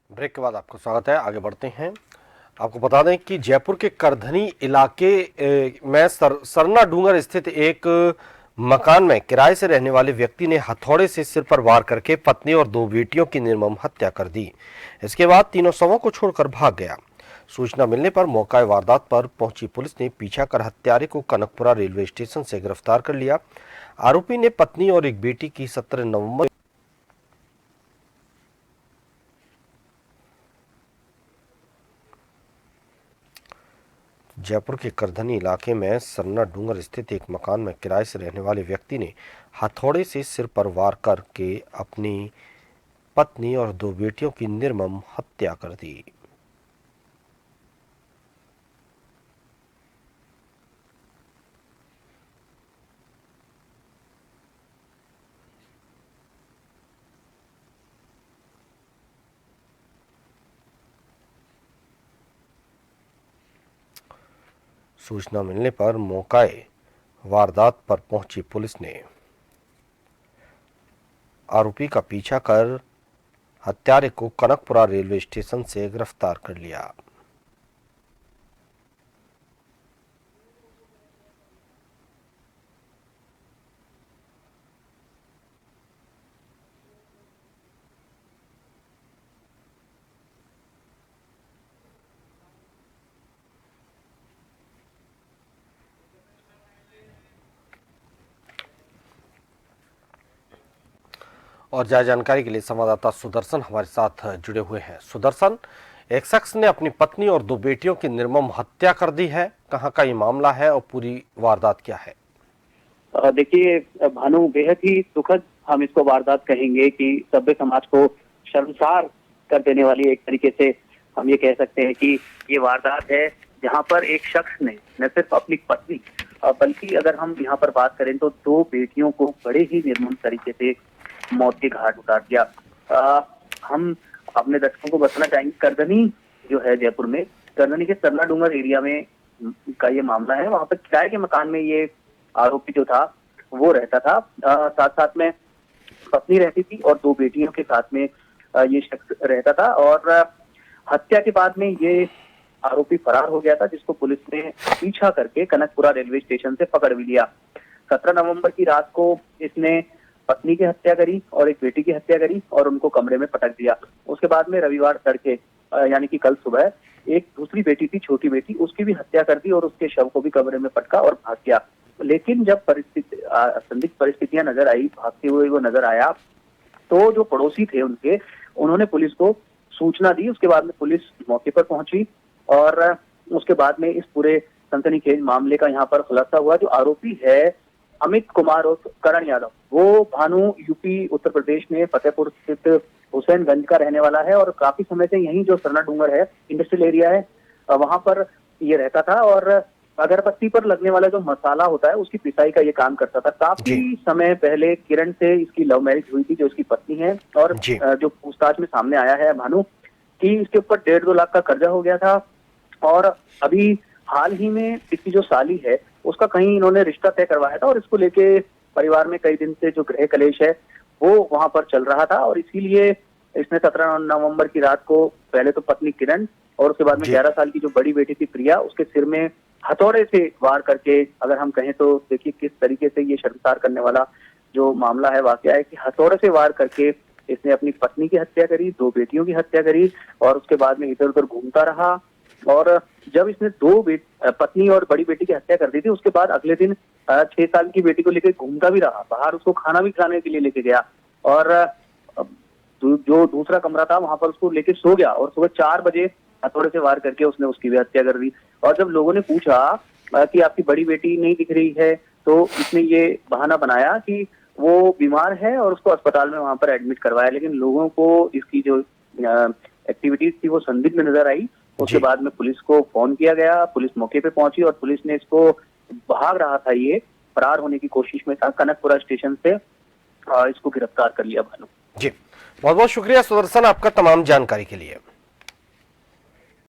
Break के बाद आपका स्वागत है। आगे बढ़ते हैं। आपको बता दें कि जयपुर के करधनी इलाके में सरना डूंगर स्थित एक मकान में किराए से रहने वाले व्यक्ति ने हथौड़े से सिर पर वार करके पत्नी और दो बेटियों की निर्मम हत्या कर दी। इसके बाद तीनों शवों को छोड़कर भाग गया। सूचना मिलने पर मौका वारदात पर पहुंची पुलिस ने पीछा कर हत्यारे को कनकपुरा रेलवे स्टेशन से गिरफ्तार कर लिया। आरोपी ने पत्नी और एक बेटी की 17 नवंबर जयपुर के करधनी इलाके में सरना डूंगर स्थित एक मकान में किराए से रहने वाले व्यक्ति ने हथौड़े से सिर पर वार करके अपनी पत्नी और दो बेटियों की निर्मम हत्या कर दी। सूचना मिलने पर मौके वारदात पर पहुंची पुलिस ने आरोपी का पीछा कर हत्यारे को कनकपुरा रेलवे स्टेशन से गिरफ्तार कर लिया। और ज्यादा जानकारी के लिए संवाददाता सुदर्शन हमारे साथ जुड़े हुए हैं। सुदर्शन, एक शख्स ने अपनी पत्नी और दो बेटियों की निर्मम हत्या कर दी है। कहां का ये मामला है और पूरी वारदात क्या है? देखिए भानु, बेहद ही दुखद हम इसको वारदात कहेंगे कि सभ्य समाज को शर्मसार कर देने वाली एक तरीके से हम ये कह सकते हैं कि ये वारदात है, जहां पर एक शख्स ने न सिर्फ अपनी पत्नी बल्कि अगर हम यहाँ पर बात करें तो दो बेटियों को बड़े ही निर्मम तरीके से मौत के घाट उतार दिया। हम अपने दर्शकों को बताना चाहेंगे, करधनी जो है जयपुर में, करधनी के सरना डूंगर एरिया में का ये मामला है। वहां पर किराए के मकान में ये आरोपी जो था वो रहता था। साथ साथ में पत्नी रहती थी और दो बेटियों के साथ में ये शख्स रहता था। और हत्या के बाद में ये आरोपी फरार हो गया था, जिसको पुलिस ने पीछा करके कनकपुरा रेलवे स्टेशन से पकड़ भी लिया। 17 नवंबर की रात को इसने पत्नी की हत्या करी और एक बेटी की हत्या करी और उनको कमरे में पटक दिया। उसके बाद में रविवार तड़के यानी कि कल सुबह एक दूसरी बेटी थी, छोटी बेटी, उसकी भी हत्या कर दी और उसके शव को भी कमरे में पटका और भाग गया। लेकिन जब संदिग्ध परिस्थितियां नजर आई, भागते हुए वो नजर आया, तो जो पड़ोसी थे उन्होंने पुलिस को सूचना दी। उसके बाद में पुलिस मौके पर पहुंची और उसके बाद में इस पूरे सनसनीखेज मामले का यहाँ पर खुलासा हुआ। जो आरोपी है अमित कुमार और करण यादव, वो भानु यूपी उत्तर प्रदेश में फतेहपुर स्थित हुसैनगंज का रहने वाला है और काफी समय से यही जो सरना डूंगर है, इंडस्ट्रियल एरिया है, वहां पर ये रहता था और अगरबत्ती पर लगने वाला जो मसाला होता है उसकी पिसाई का ये काम करता था। काफी समय पहले किरण से इसकी लव मैरिज हुई थी, जो इसकी पत्नी है। और जो पूछताछ में सामने आया है भानु कि इसके ऊपर 1.5-2 लाख का कर्जा हो गया था और अभी हाल ही में इसकी जो साली है उसका कहीं इन्होंने रिश्ता तय करवाया था और इसको लेके परिवार में कई दिन से जो गृह कलेश है वो वहां पर चल रहा था। और इसीलिए इसने 17 नवंबर की रात को पहले तो पत्नी किरण और उसके बाद में 11 साल की जो बड़ी बेटी थी प्रिया, उसके सिर में हथौड़े से वार करके, अगर हम कहें तो देखिए किस तरीके से ये शर्मसार करने वाला जो मामला है, वाकया है कि हथौड़े से वार करके इसने अपनी पत्नी की हत्या करी, दो बेटियों की हत्या करी और उसके बाद में इधर उधर घूमता रहा। और जब इसने पत्नी और बड़ी बेटी की हत्या कर दी थी, उसके बाद अगले दिन 6 साल की बेटी को लेकर घूमता भी रहा, बाहर उसको खाना भी खिलाने के लिए लेके गया और जो दूसरा कमरा था वहां पर उसको लेके सो गया और सुबह 4 बजे हथौड़े से वार करके उसने उसकी भी हत्या कर दी। और जब लोगों ने पूछा कि आपकी बड़ी बेटी नहीं दिख रही है, तो इसने ये बहाना बनाया कि वो बीमार है और उसको अस्पताल में वहां पर एडमिट करवाया। लेकिन लोगों को इसकी जो एक्टिविटीज थी वो संदिग्ध नजर आई। उसके बाद में पुलिस को फोन किया गया, पुलिस मौके पे पहुंची और पुलिस ने इसको, भाग रहा था ये, फरार होने की कोशिश में था, कनकपुरा स्टेशन से इसको गिरफ्तार कर लिया। भानु जी, बहुत बहुत शुक्रिया सुदर्शन आपका तमाम जानकारी के लिए।